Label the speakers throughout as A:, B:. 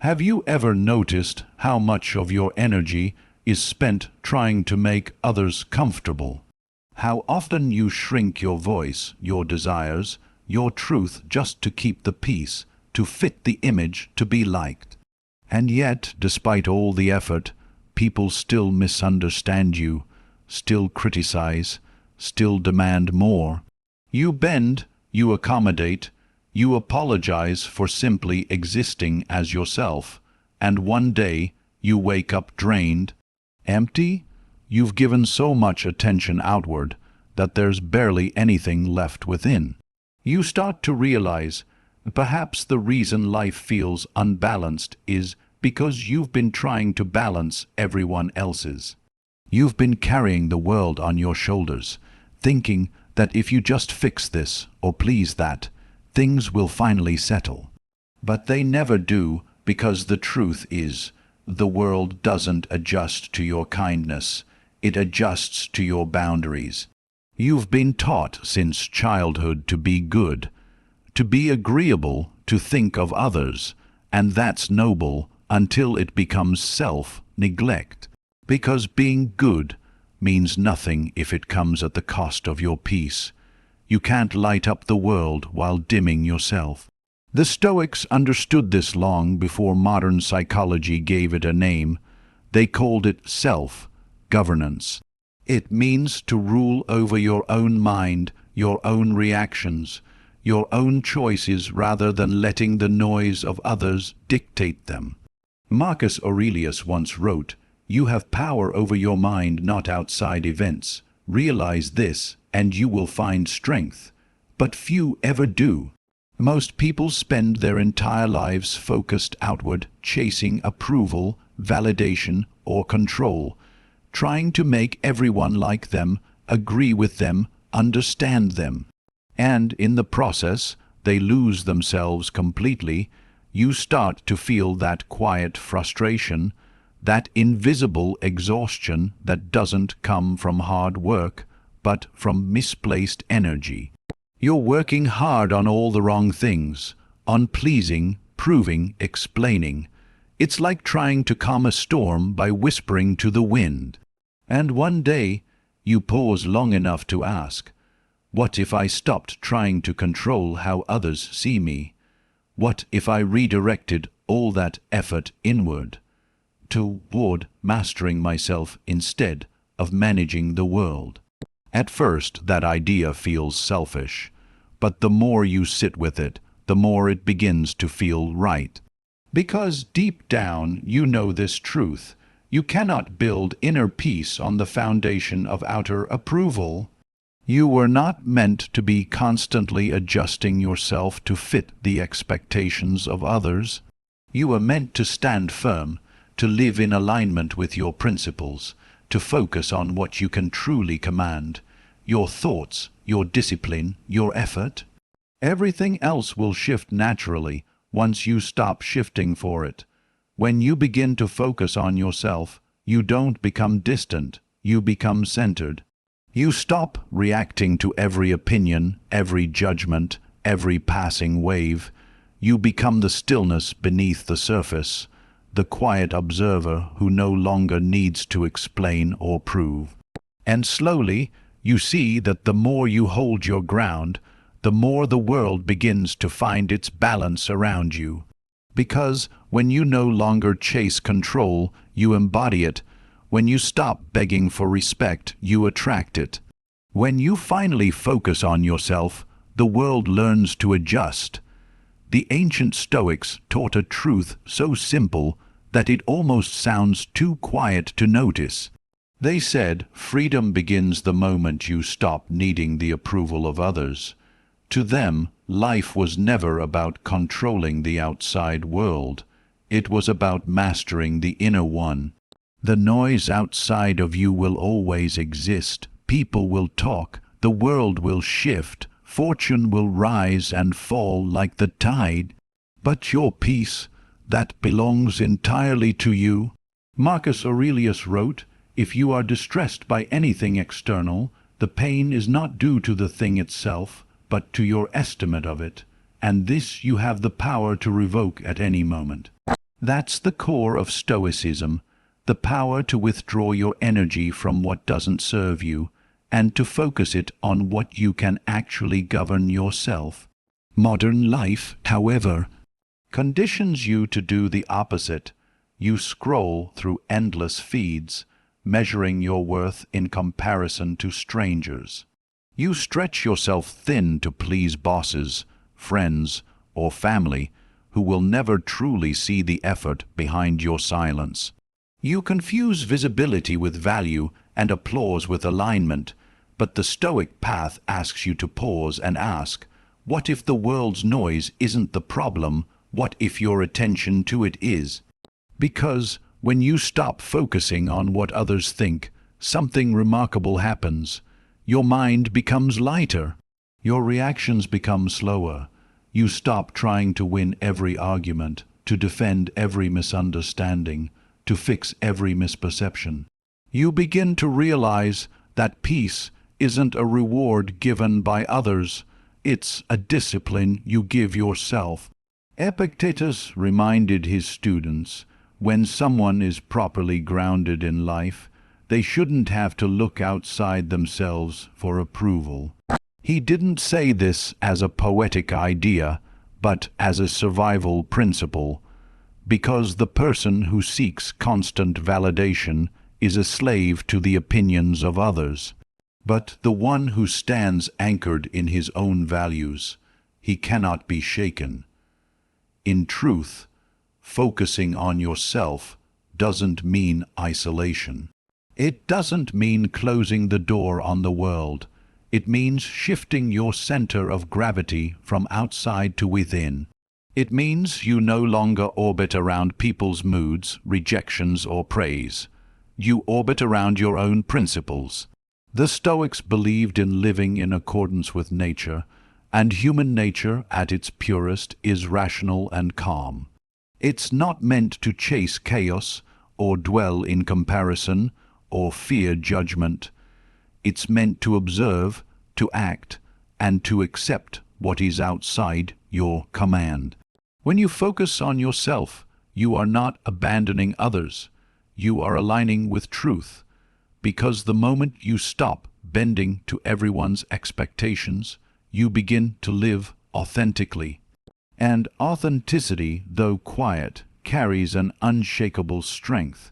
A: Have you ever noticed how much of your energy is spent trying to make others comfortable? How often you shrink your voice, your desires, your truth just to keep the peace, to fit the image, to be liked. And yet, despite all the effort, people still misunderstand you, still criticize, still demand more. You bend, you accommodate, you apologize for simply existing as yourself, and one day you wake up drained, empty. You've given so much attention outward that there's barely anything left within. You start to realize perhaps the reason life feels unbalanced is because you've been trying to balance everyone else's. You've been carrying the world on your shoulders, thinking that if you just fix this or please that, things will finally settle. But they never do, because the truth is, the world doesn't adjust to your kindness, it adjusts to your boundaries. You've been taught since childhood to be good, to be agreeable, to think of others, and that's noble until it becomes self-neglect. Because being good means nothing if it comes at the cost of your peace. You can't light up the world while dimming yourself. The Stoics understood this long before modern psychology gave it a name. They called it self-governance. It means to rule over your own mind, your own reactions, your own choices rather than letting the noise of others dictate them. Marcus Aurelius once wrote, "You have power over your mind, not outside events. Realize this, and you will find strength." But few ever do. Most people spend their entire lives focused outward, chasing approval, validation, or control, trying to make everyone like them, agree with them, understand them. And in the process, they lose themselves completely. You start to feel that quiet frustration, that invisible exhaustion that doesn't come from hard work, but from misplaced energy. You're working hard on all the wrong things, on pleasing, proving, explaining. It's like trying to calm a storm by whispering to the wind. And one day, you pause long enough to ask, what if I stopped trying to control how others see me? What if I redirected all that effort inward, toward mastering myself instead of managing the world? At first, that idea feels selfish, but the more you sit with it, the more it begins to feel right. Because deep down, you know this truth. You cannot build inner peace on the foundation of outer approval. You were not meant to be constantly adjusting yourself to fit the expectations of others. You were meant to stand firm, to live in alignment with your principles, to focus on what you can truly command, your thoughts, your discipline, your effort. Everything else will shift naturally once you stop shifting for it. When you begin to focus on yourself, you don't become distant, you become centered. You stop reacting to every opinion, every judgment, every passing wave. You become the stillness beneath the surface, the quiet observer who no longer needs to explain or prove. And slowly, you see that the more you hold your ground, the more the world begins to find its balance around you. Because when you no longer chase control, you embody it. When you stop begging for respect, you attract it. When you finally focus on yourself, the world learns to adjust. The ancient Stoics taught a truth so simple that it almost sounds too quiet to notice. They said, freedom begins the moment you stop needing the approval of others. To them, life was never about controlling the outside world. It was about mastering the inner one. The noise outside of you will always exist. People will talk, the world will shift, fortune will rise and fall like the tide. But your peace, that belongs entirely to you. Marcus Aurelius wrote, "If you are distressed by anything external, the pain is not due to the thing itself, but to your estimate of it, and this you have the power to revoke at any moment." That's the core of Stoicism, the power to withdraw your energy from what doesn't serve you, and to focus it on what you can actually govern yourself. Modern life, however, conditions you to do the opposite. You scroll through endless feeds, measuring your worth in comparison to strangers. You stretch yourself thin to please bosses, friends, or family who will never truly see the effort behind your silence. You confuse visibility with value and applause with alignment, but the Stoic path asks you to pause and ask, what if the world's noise isn't the problem? What if your attention to it is? Because when you stop focusing on what others think, something remarkable happens. Your mind becomes lighter. Your reactions become slower. You stop trying to win every argument, to defend every misunderstanding, to fix every misperception. You begin to realize that peace isn't a reward given by others. It's a discipline you give yourself. Epictetus reminded his students, when someone is properly grounded in life, they shouldn't have to look outside themselves for approval. He didn't say this as a poetic idea, but as a survival principle, because the person who seeks constant validation is a slave to the opinions of others. But the one who stands anchored in his own values, he cannot be shaken. In truth, focusing on yourself doesn't mean isolation. It doesn't mean closing the door on the world. It means shifting your center of gravity from outside to within. It means you no longer orbit around people's moods, rejections, or praise. You orbit around your own principles. The Stoics believed in living in accordance with nature, and human nature at its purest is rational and calm. It's not meant to chase chaos, or dwell in comparison, or fear judgment. It's meant to observe, to act, and to accept what is outside your command. When you focus on yourself, you are not abandoning others. You are aligning with truth, because the moment you stop bending to everyone's expectations, you begin to live authentically. And authenticity, though quiet, carries an unshakable strength.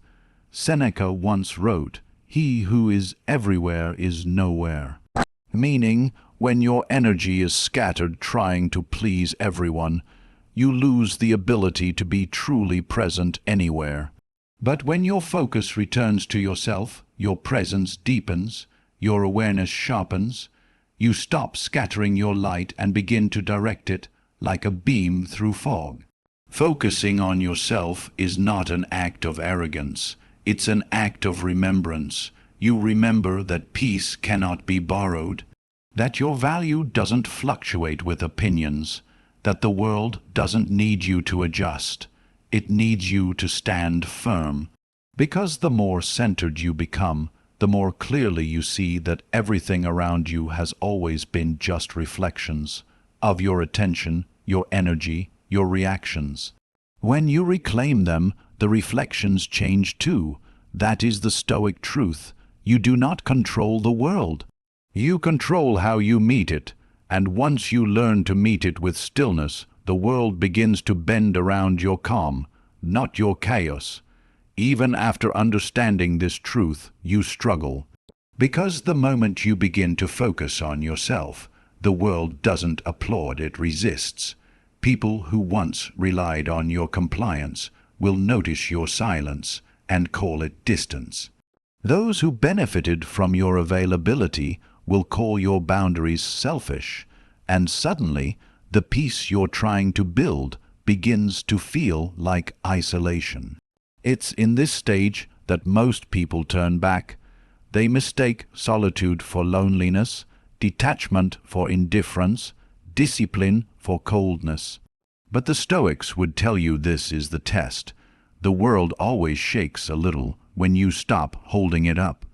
A: Seneca once wrote, "He who is everywhere is nowhere." Meaning, when your energy is scattered trying to please everyone, you lose the ability to be truly present anywhere. But when your focus returns to yourself, your presence deepens, your awareness sharpens, you stop scattering your light and begin to direct it like a beam through fog. Focusing on yourself is not an act of arrogance. It's an act of remembrance. You remember that peace cannot be borrowed, that your value doesn't fluctuate with opinions, that the world doesn't need you to adjust. It needs you to stand firm. Because the more centered you become, the more clearly you see that everything around you has always been just reflections of your attention, your energy, your reactions. When you reclaim them, the reflections change too. That is the Stoic truth. You do not control the world. You control how you meet it, and once you learn to meet it with stillness, the world begins to bend around your calm, not your chaos. Even after understanding this truth, you struggle. Because the moment you begin to focus on yourself, the world doesn't applaud, it resists. People who once relied on your compliance will notice your silence and call it distance. Those who benefited from your availability will call your boundaries selfish, and suddenly the peace you're trying to build begins to feel like isolation. It's in this stage that most people turn back. They mistake solitude for loneliness, detachment for indifference, discipline for coldness. But the Stoics would tell you this is the test. The world always shakes a little when you stop holding it up.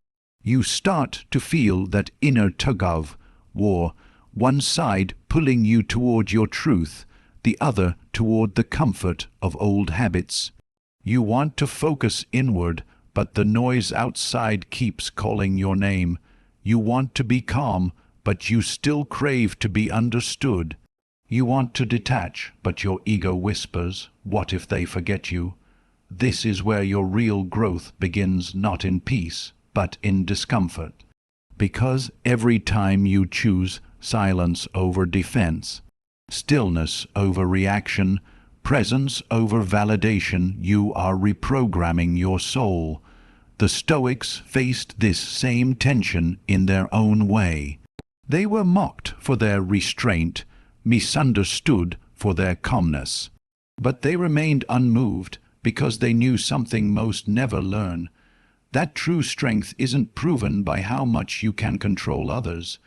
A: You start to feel that inner tug-of-war, one side pulling you toward your truth, the other toward the comfort of old habits. You want to focus inward, but the noise outside keeps calling your name. You want to be calm, but you still crave to be understood. You want to detach, but your ego whispers, "What if they forget you?" This is where your real growth begins, not in peace, but in discomfort. Because every time you choose silence over defense, stillness over reaction, presence over validation, you are reprogramming your soul. The Stoics faced this same tension in their own way. They were mocked for their restraint, misunderstood for their calmness. But they remained unmoved because they knew something most never learn. That true strength isn't proven by how much you can control others,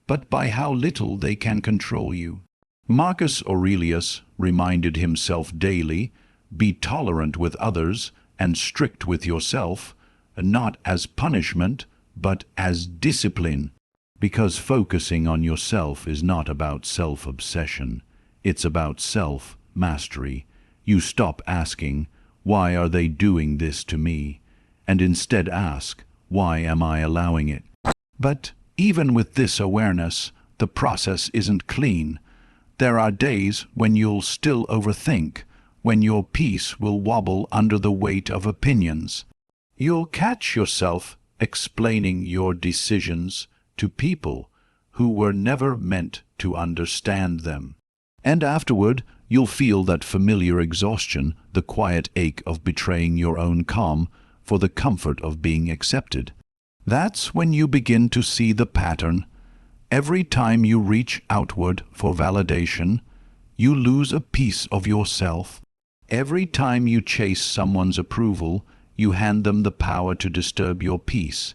A: but by how little they can control you. Marcus Aurelius reminded himself daily, be tolerant with others and strict with yourself, not as punishment, but as discipline. Because focusing on yourself is not about self-obsession, it's about self-mastery. You stop asking, "Why are they doing this to me?" and instead ask, "Why am I allowing it?" But even with this awareness, the process isn't clean. There are days when you'll still overthink, when your peace will wobble under the weight of opinions. You'll catch yourself explaining your decisions to people who were never meant to understand them. And afterward, you'll feel that familiar exhaustion, the quiet ache of betraying your own calm for the comfort of being accepted. That's when you begin to see the pattern. Every time you reach outward for validation, you lose a piece of yourself. Every time you chase someone's approval, you hand them the power to disturb your peace.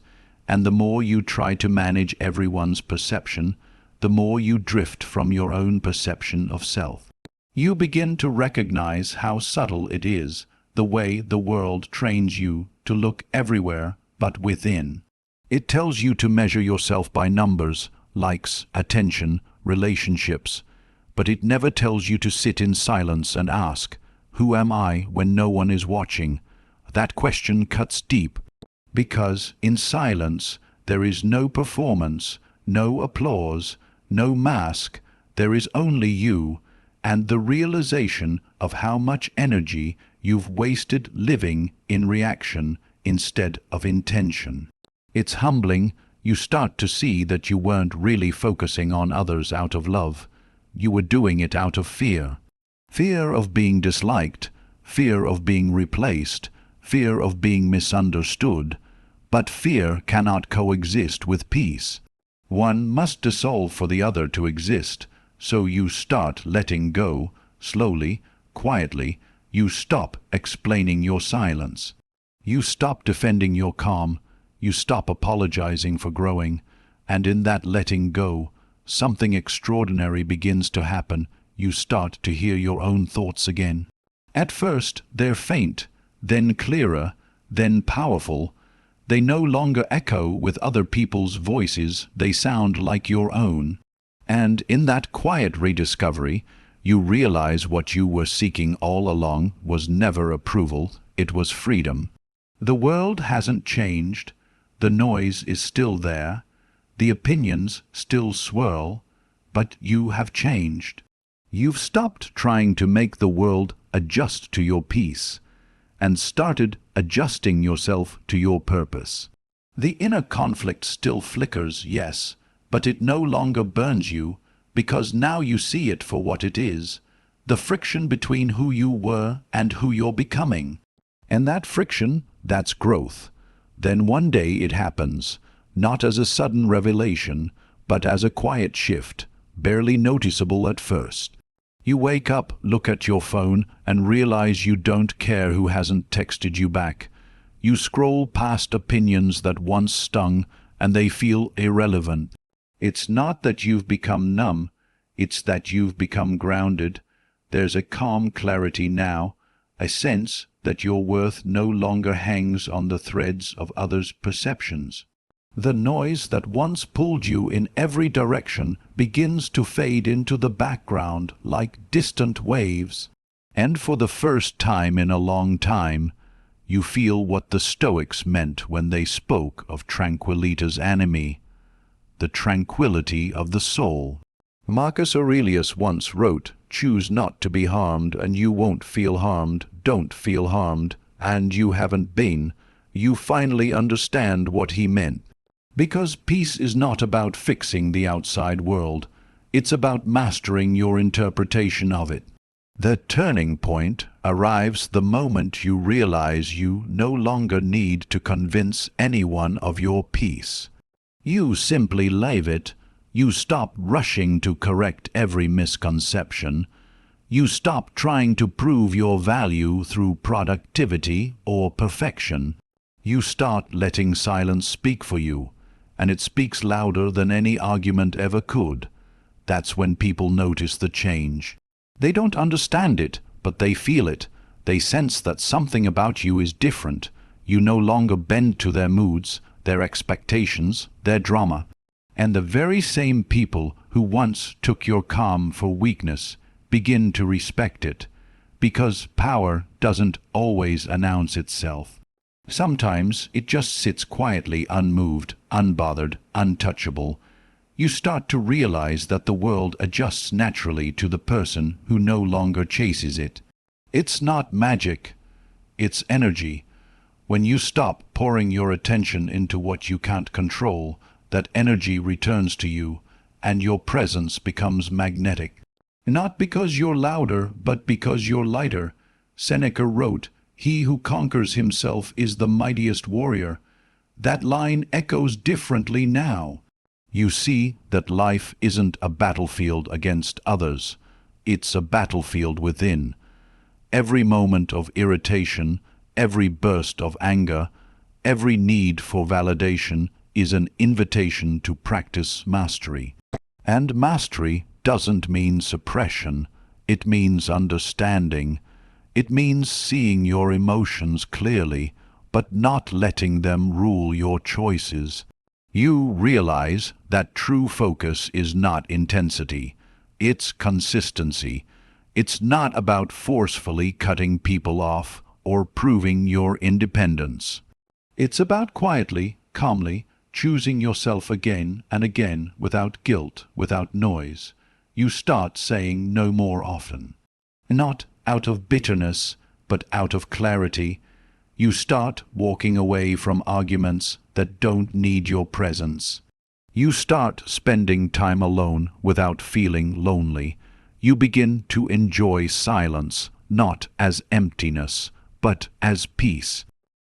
A: And the more you try to manage everyone's perception, the more you drift from your own perception of self. You begin to recognize how subtle it is, the way the world trains you to look everywhere but within. It tells you to measure yourself by numbers, likes, attention, relationships, but it never tells you to sit in silence and ask, "Who am I when no one is watching?" That question cuts deep, because in silence there is no performance, no applause, no mask, there is only you, and the realization of how much energy you've wasted living in reaction instead of intention. It's humbling. You start to see that you weren't really focusing on others out of love. You were doing it out of fear. Fear of being disliked, fear of being replaced, fear of being misunderstood. But fear cannot coexist with peace. One must dissolve for the other to exist, so you start letting go, slowly, quietly. You stop explaining your silence. You stop defending your calm. You stop apologizing for growing. And in that letting go, something extraordinary begins to happen. You start to hear your own thoughts again. At first, they're faint, then clearer, then powerful. They no longer echo with other people's voices. They sound like your own. And in that quiet rediscovery, you realize what you were seeking all along was never approval, it was freedom. The world hasn't changed. The noise is still there. The opinions still swirl. But you have changed. You've stopped trying to make the world adjust to your peace, and started adjusting yourself to your purpose. The inner conflict still flickers, yes, but it no longer burns you, because now you see it for what it is, the friction between who you were and who you're becoming. And that friction, that's growth. Then one day it happens, not as a sudden revelation, but as a quiet shift, barely noticeable at first. You wake up, look at your phone, and realize you don't care who hasn't texted you back. You scroll past opinions that once stung, and they feel irrelevant. It's not that you've become numb, it's that you've become grounded. There's a calm clarity now, a sense that your worth no longer hangs on the threads of others' perceptions. The noise that once pulled you in every direction begins to fade into the background like distant waves. And for the first time in a long time, you feel what the Stoics meant when they spoke of tranquillitas animi, the tranquility of the soul. Marcus Aurelius once wrote, "Choose not to be harmed, and you won't feel harmed. Don't feel harmed, and you haven't been." You finally understand what he meant. Because peace is not about fixing the outside world. It's about mastering your interpretation of it. The turning point arrives the moment you realize you no longer need to convince anyone of your peace. You simply live it. You stop rushing to correct every misconception. You stop trying to prove your value through productivity or perfection. You start letting silence speak for you, and it speaks louder than any argument ever could. That's when people notice the change. They don't understand it, but they feel it. They sense that something about you is different. You no longer bend to their moods, their expectations, their drama. And the very same people who once took your calm for weakness begin to respect it, because power doesn't always announce itself. Sometimes it just sits quietly, unmoved, unbothered, untouchable. You start to realize that the world adjusts naturally to the person who no longer chases it. It's not magic, it's energy. When you stop pouring your attention into what you can't control, that energy returns to you, and your presence becomes magnetic. Not because you're louder, but because you're lighter. Seneca wrote, "He who conquers himself is the mightiest warrior." That line echoes differently now. You see that life isn't a battlefield against others. It's a battlefield within. Every moment of irritation, every burst of anger, every need for validation is an invitation to practice mastery. And mastery doesn't mean suppression. It means understanding. It means seeing your emotions clearly, but not letting them rule your choices. You realize that true focus is not intensity. It's consistency. It's not about forcefully cutting people off or proving your independence. It's about quietly, calmly, choosing yourself again and again without guilt, without noise. You start saying no more often. Not out of bitterness, but out of clarity. You start walking away from arguments that don't need your presence. You start spending time alone without feeling lonely. You begin to enjoy silence, not as emptiness, but as peace.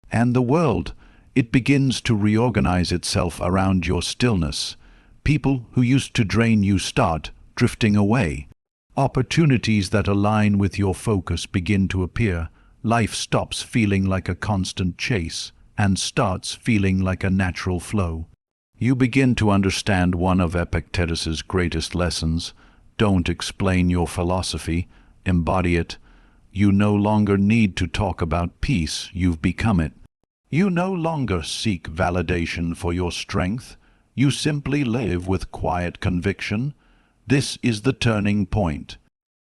A: And the world, it begins to reorganize itself around your stillness. People who used to drain you start drifting away. Opportunities that align with your focus begin to appear. Life stops feeling like a constant chase and starts feeling like a natural flow. You begin to understand one of Epictetus's greatest lessons. Don't explain your philosophy, embody it. You no longer need to talk about peace, you've become it. You no longer seek validation for your strength. You simply live with quiet conviction. This is the turning point.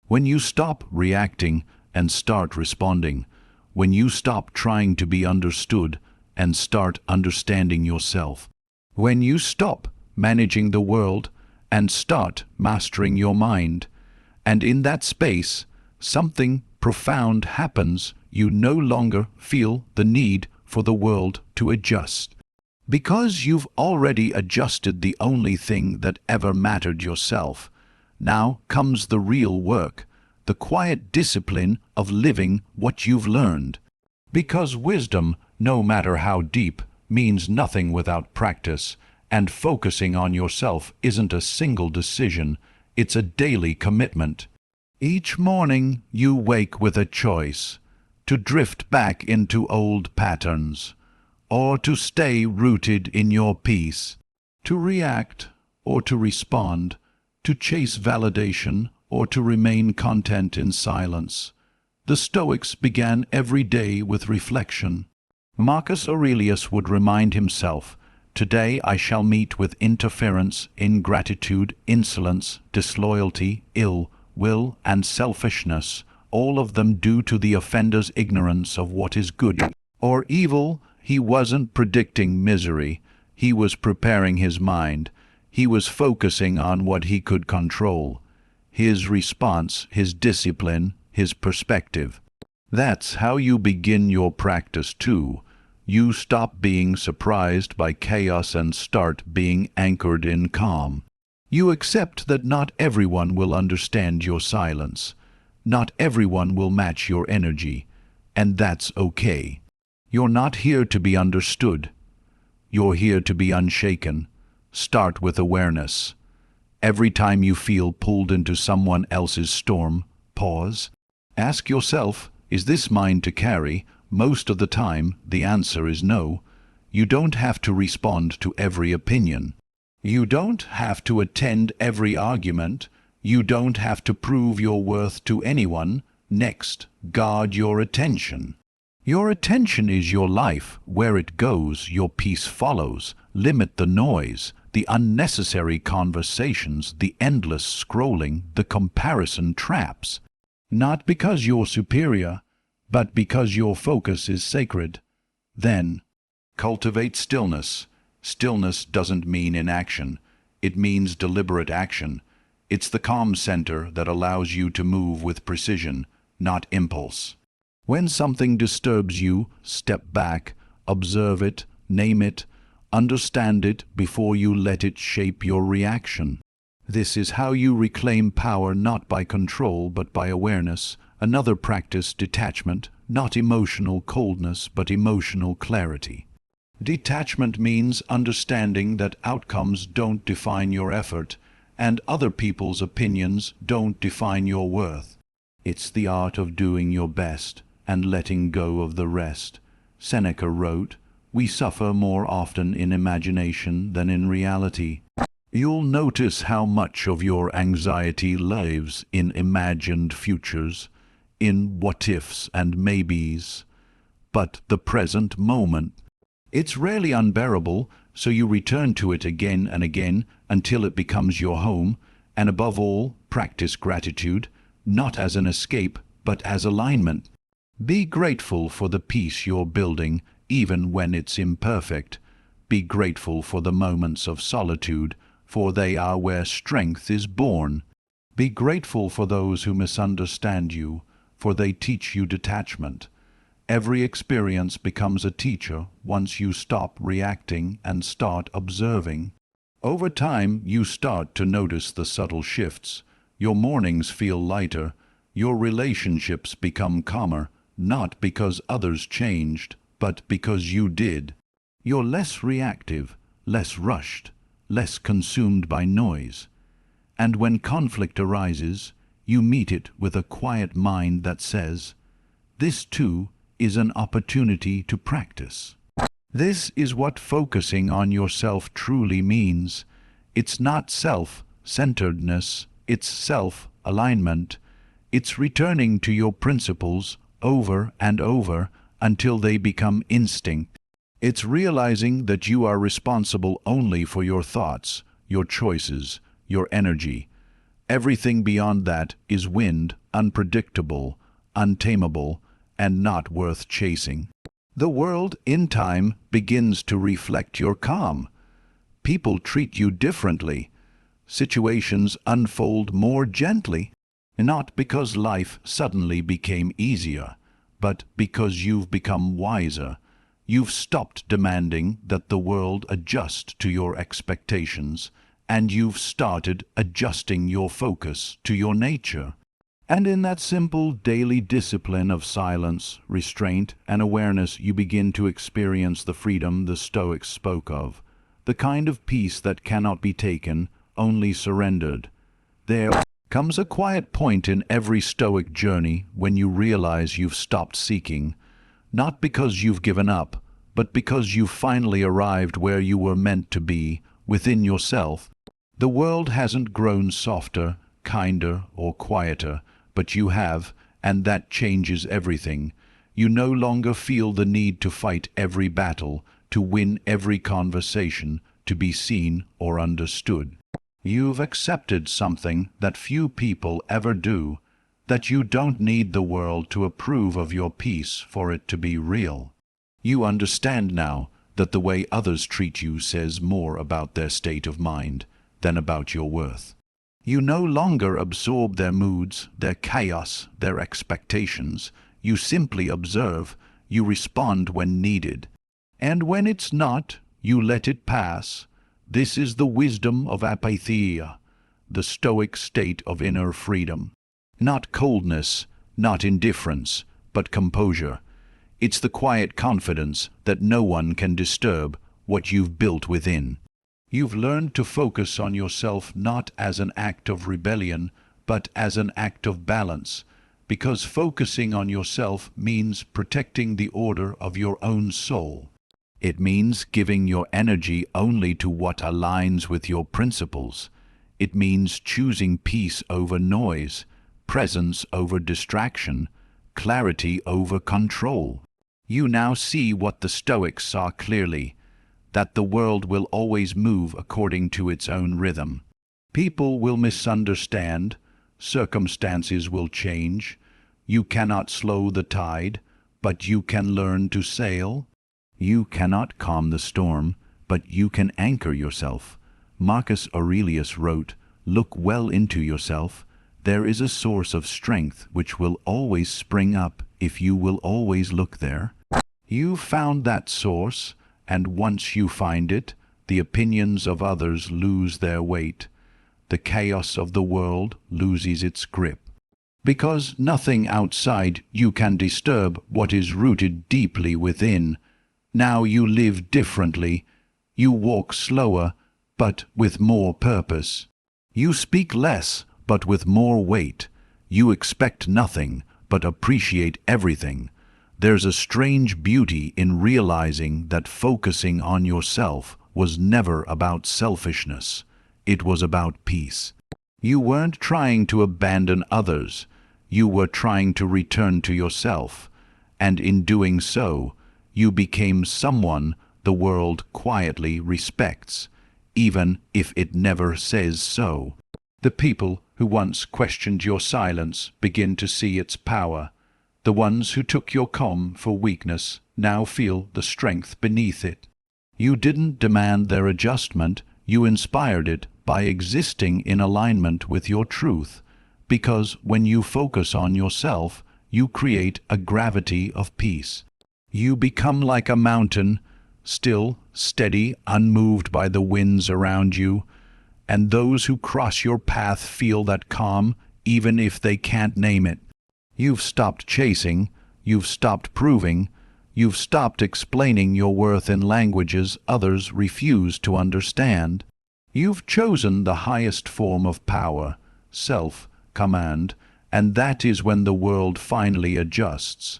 A: When you stop reacting and start responding, when you stop trying to be understood and start understanding yourself, when you stop managing the world and start mastering your mind, and in that space, something profound happens. You no longer feel the need for the world to adjust. Because you've already adjusted the only thing that ever mattered, yourself. Now comes the real work, the quiet discipline of living what you've learned. Because wisdom, no matter how deep, means nothing without practice, and focusing on yourself isn't a single decision, it's a daily commitment. Each morning you wake with a choice, to drift back into old patterns, or to stay rooted in your peace, to react or to respond, to chase validation or to remain content in silence. The Stoics began every day with reflection. Marcus Aurelius would remind himself, "Today I shall meet with interference, ingratitude, insolence, disloyalty, ill will, and selfishness, all of them due to the offender's ignorance of what is good." or evil, he wasn't predicting misery. He was preparing his mind. He was focusing on what he could control. His response, his discipline, his perspective. That's how you begin your practice too. You stop being surprised by chaos and start being anchored in calm. You accept that not everyone will understand your silence. Not everyone will match your energy. And that's okay. You're not here to be understood. You're here to be unshaken. Start with awareness. Every time you feel pulled into someone else's storm, pause. Ask yourself, is this mine to carry? Most of the time, the answer is no. You don't have to respond to every opinion. You don't have to attend every argument. You don't have to prove your worth to anyone. Next, guard your attention. Your attention is your life. Where it goes, your peace follows. Limit the noise, the unnecessary conversations, the endless scrolling, the comparison traps. Not because you're superior, but because your focus is sacred. Then, cultivate stillness. Stillness doesn't mean inaction. It means deliberate action. It's the calm center that allows you to move with precision, not impulse. When something disturbs you, step back, observe it, name it, understand it before you let it shape your reaction. This is how you reclaim power, not by control but by awareness. Another practice, detachment, not emotional coldness but emotional clarity. Detachment means understanding that outcomes don't define your effort and other people's opinions don't define your worth. It's the art of doing your best and letting go of the rest. Seneca wrote, "We suffer more often in imagination than in reality." You'll notice how much of your anxiety lives in imagined futures, in what-ifs and maybes. But the present moment, it's rarely unbearable, so you return to it again and again until it becomes your home, and above all, practice gratitude, not as an escape, but as alignment. Be grateful for the peace you're building, even when it's imperfect. Be grateful for the moments of solitude, for they are where strength is born. Be grateful for those who misunderstand you, for they teach you detachment. Every experience becomes a teacher once you stop reacting and start observing. Over time, you start to notice the subtle shifts. Your mornings feel lighter. Your relationships become calmer, not because others changed, but because you did. You're less reactive, less rushed, less consumed by noise. And when conflict arises, you meet it with a quiet mind that says, "This too is an opportunity to practice." This is what focusing on yourself truly means. It's not self-centeredness, it's self-alignment. It's returning to your principles over and over until they become instinct. It's realizing that you are responsible only for your thoughts, your choices, your energy. Everything beyond that is wind, unpredictable, untamable, and not worth chasing. The world, in time, begins to reflect your calm. People treat you differently. Situations unfold more gently, not because life suddenly became easier, but because you've become wiser. You've stopped demanding that the world adjust to your expectations, and you've started adjusting your focus to your nature. And in that simple daily discipline of silence, restraint, and awareness, you begin to experience the freedom the Stoics spoke of, the kind of peace that cannot be taken, only surrendered. There comes a quiet point in every Stoic journey when you realize you've stopped seeking, not because you've given up, but because you've finally arrived where you were meant to be, within yourself. The world hasn't grown softer, kinder, or quieter, but you have, and that changes everything. You no longer feel the need to fight every battle, to win every conversation, to be seen or understood. You've accepted something that few people ever do, that you don't need the world to approve of your peace for it to be real. You understand now that the way others treat you says more about their state of mind than about your worth. You no longer absorb their moods, their chaos, their expectations. You simply observe. You respond when needed. And when it's not, you let it pass. This is the wisdom of apatheia, the Stoic state of inner freedom. Not coldness, not indifference, but composure. It's the quiet confidence that no one can disturb what you've built within. You've learned to focus on yourself not as an act of rebellion, but as an act of balance, because focusing on yourself means protecting the order of your own soul. It means giving your energy only to what aligns with your principles. It means choosing peace over noise, presence over distraction, clarity over control. You now see what the Stoics saw clearly, that the world will always move according to its own rhythm. People will misunderstand, circumstances will change. You cannot slow the tide, but you can learn to sail. You cannot calm the storm, but you can anchor yourself. Marcus Aurelius wrote, "Look well into yourself. There is a source of strength which will always spring up if you will always look there." You found that source, and once you find it, the opinions of others lose their weight. The chaos of the world loses its grip. Because nothing outside you can disturb what is rooted deeply within. Now you live differently. You walk slower, but with more purpose. You speak less, but with more weight. You expect nothing, but appreciate everything. There's a strange beauty in realizing that focusing on yourself was never about selfishness. It was about peace. You weren't trying to abandon others. You were trying to return to yourself. And in doing so, you became someone the world quietly respects, even if it never says so. The people who once questioned your silence begin to see its power. The ones who took your calm for weakness now feel the strength beneath it. You didn't demand their adjustment, you inspired it by existing in alignment with your truth, because when you focus on yourself, you create a gravity of peace. You become like a mountain, still, steady, unmoved by the winds around you, and those who cross your path feel that calm, even if they can't name it. You've stopped chasing, you've stopped proving, you've stopped explaining your worth in languages others refuse to understand. You've chosen the highest form of power, self-command, and that is when the world finally adjusts.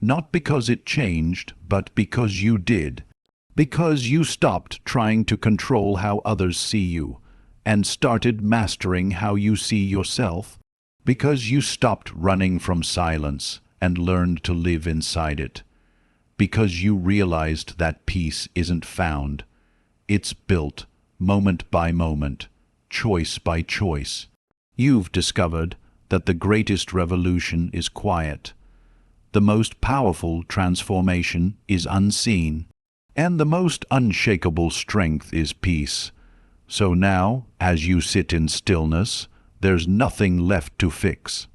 A: Not because it changed, but because you did. Because you stopped trying to control how others see you, and started mastering how you see yourself. Because you stopped running from silence and learned to live inside it. Because you realized that peace isn't found. It's built, moment by moment, choice by choice. You've discovered that the greatest revolution is quiet. The most powerful transformation is unseen. And the most unshakable strength is peace. So now, as you sit in stillness, there's nothing left to fix.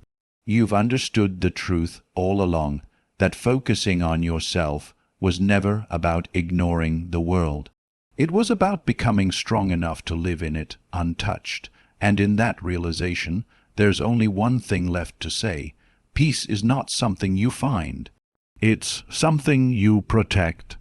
A: You've understood the truth all along, that focusing on yourself was never about ignoring the world. It was about becoming strong enough to live in it untouched, and in that realization, there's only one thing left to say. Peace is not something you find. It's something you protect.